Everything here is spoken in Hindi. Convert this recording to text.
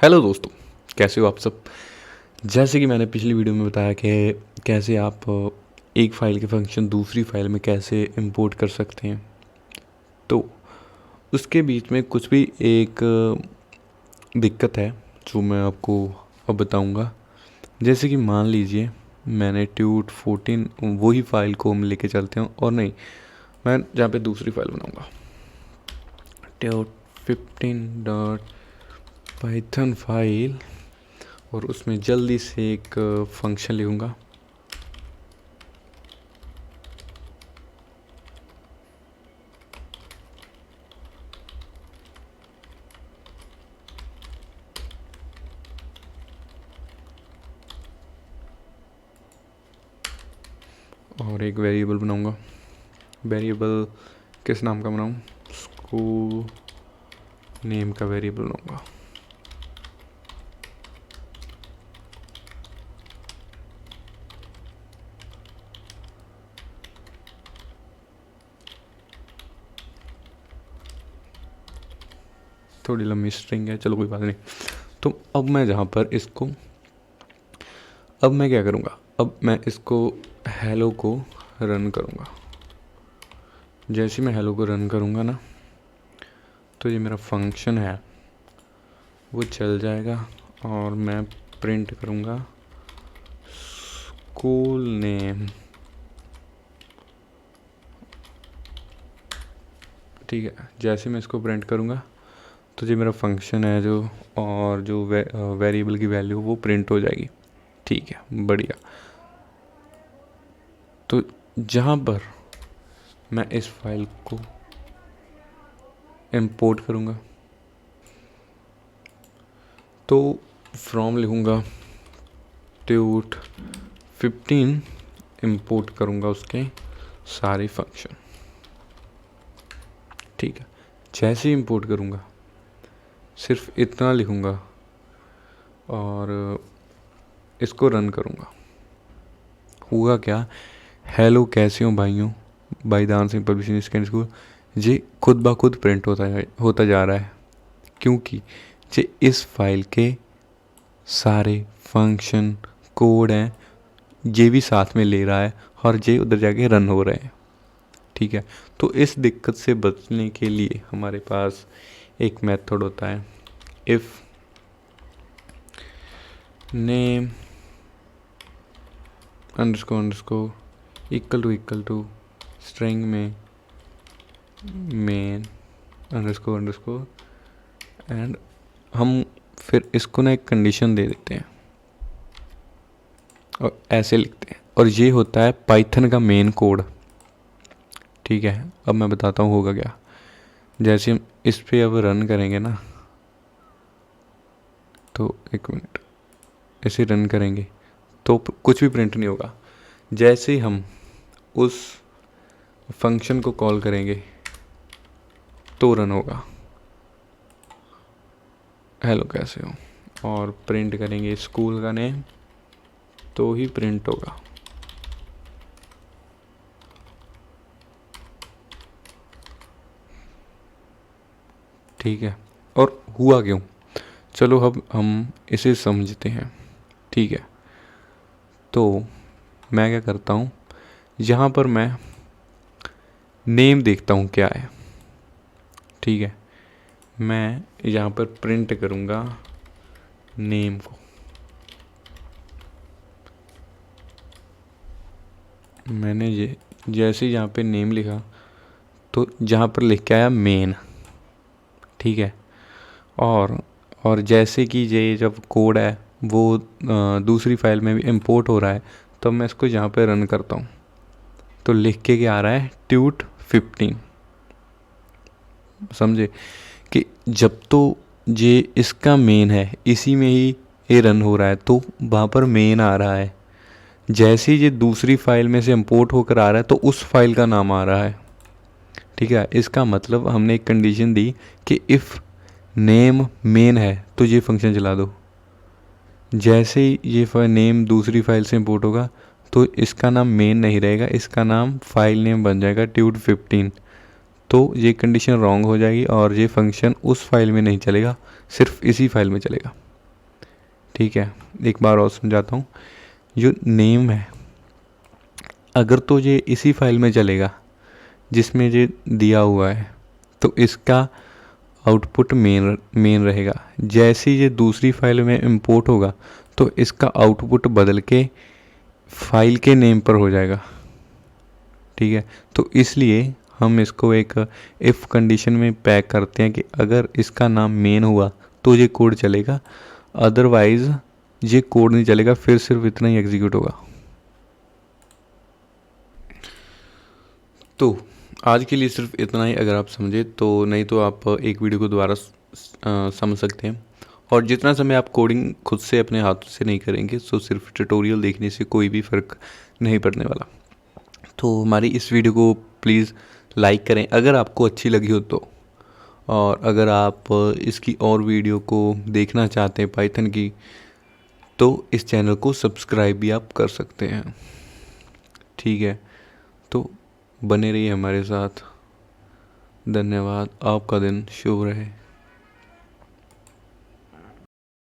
हेलो दोस्तों, कैसे हो आप सब। जैसे कि मैंने पिछली वीडियो में बताया कि कैसे आप एक फ़ाइल के फंक्शन दूसरी फ़ाइल में कैसे इंपोर्ट कर सकते हैं। तो उसके बीच में कुछ भी एक दिक्कत है जो मैं आपको अब बताऊंगा। जैसे कि मान लीजिए मैंने ट्यूट 14 वही फ़ाइल को हम लेके चलते हैं, और नहीं, मैं जहाँ पे दूसरी फ़ाइल बनाऊंगा ट्यूट 15 डॉट पाइथन फाइल, और उसमें जल्दी से एक फंक्शन लिखूँगा। और एक वेरिएबल बनाऊँगा। वेरिएबल किस नाम का बनाऊँ? स्कूल नेम का वेरिएबल बनाऊँगा। थोड़ी लंबी स्ट्रिंग है, चलो कोई बात नहीं। तो अब मैं जहाँ पर इसको, अब मैं क्या करूँगा, अब मैं इसको हेलो को रन करूँगा। जैसे मैं हेलो को रन करूँगा ना, तो ये मेरा फंक्शन है वो चल जाएगा, और मैं प्रिंट करूँगा स्कूल नेम। ठीक है, जैसे मैं इसको प्रिंट करूँगा तो ये मेरा फंक्शन है जो, और जो वेरिएबल की वैल्यू वो प्रिंट हो जाएगी। ठीक है, बढ़िया। तो जहाँ पर मैं इस फाइल को इंपोर्ट करूँगा तो फ्रॉम लिखूँगा ट्यूट 15, इंपोर्ट करूँगा उसके सारे फंक्शन। ठीक है, जैसे ही इंपोर्ट करूँगा सिर्फ इतना लिखूँगा और इसको रन करूँगा। हुआ क्या, हेलो कैसे हो भाइयों, by the answering publishing secondary school, ये खुद ब खुद प्रिंट होता जा रहा है, क्योंकि ये इस फाइल के सारे फंक्शन कोड हैं ये भी साथ में ले रहा है, और ये उधर जाके रन हो रहे हैं। ठीक है, तो इस दिक्कत से बचने के लिए हमारे पास एक मेथड होता है, if name underscore equal to string में मेन अंडरस्कोर एंड हम फिर इसको ना एक कंडीशन दे देते हैं और ऐसे लिखते हैं, और ये होता है पाइथन का मेन कोड। ठीक है, अब मैं बताता हूँ होगा क्या। जैसे हम इस पे अब रन करेंगे ना, तो एक मिनट, ऐसे रन करेंगे तो कुछ भी प्रिंट नहीं होगा। जैसे ही हम उस फंक्शन को कॉल करेंगे तो रन होगा, हेलो कैसे हो, और प्रिंट करेंगे स्कूल का नेम तो ही प्रिंट होगा। ठीक है, और हुआ क्यों, चलो अब हम इसे समझते हैं। ठीक है, तो मैं क्या करता हूँ, यहाँ पर मैं नेम देखता हूँ क्या है। ठीक है, मैं यहाँ पर प्रिंट करूँगा नेम को। मैंने ये जैसे यहाँ पे नेम लिखा तो जहाँ पर लिख के आया मेन। ठीक है, और जैसे कि ये जब कोड है वो दूसरी फाइल में भी इंपोर्ट हो रहा है, तो मैं इसको यहाँ पे रन करता हूँ तो लिख के क्या आ रहा है, ट्यूट 15। समझे कि जब तो ये इसका मेन है, इसी में ही ये रन हो रहा है, तो वहाँ पर मेन आ रहा है। जैसे ही ये दूसरी फाइल में से इंपोर्ट होकर आ रहा है तो उस फाइल का नाम आ रहा है। ठीक है, इसका मतलब हमने एक कंडीशन दी कि इफ़ नेम मेन है तो ये फंक्शन चला दो। जैसे ही ये नेम दूसरी फाइल से इंपोर्ट होगा तो इसका नाम मेन नहीं रहेगा, इसका नाम फाइल नेम बन जाएगा ट्यूट 15। तो ये कंडीशन रॉन्ग हो जाएगी और ये फंक्शन उस फाइल में नहीं चलेगा, सिर्फ इसी फाइल में चलेगा। ठीक है, एक बार और समझाता हूँ। जो नेम है, अगर तो ये इसी फाइल में चलेगा जिसमें ये दिया हुआ है तो इसका आउटपुट मेन रहेगा। जैसे ही ये दूसरी फाइल में इंपोर्ट होगा तो इसका आउटपुट बदल के फाइल के नेम पर हो जाएगा। ठीक है, तो इसलिए हम इसको एक इफ़ कंडीशन में पैक करते हैं कि अगर इसका नाम मेन हुआ तो ये कोड चलेगा, अदरवाइज़ ये कोड नहीं चलेगा, फिर सिर्फ इतना ही एग्जीक्यूट होगा। तो आज के लिए सिर्फ इतना ही, अगर आप समझे तो, नहीं तो आप एक वीडियो को दोबारा समझ सकते हैं। और जितना समय आप कोडिंग खुद से अपने हाथों से नहीं करेंगे तो सिर्फ ट्यूटोरियल देखने से कोई भी फ़र्क नहीं पड़ने वाला। तो हमारी इस वीडियो को प्लीज़ लाइक करें अगर आपको अच्छी लगी हो तो, और अगर आप इसकी और वीडियो को देखना चाहते हैं पाइथन की, तो इस चैनल को सब्सक्राइब भी आप कर सकते हैं। ठीक है, तो बने रहिए हमारे साथ। धन्यवाद, आपका दिन शुभ रहे।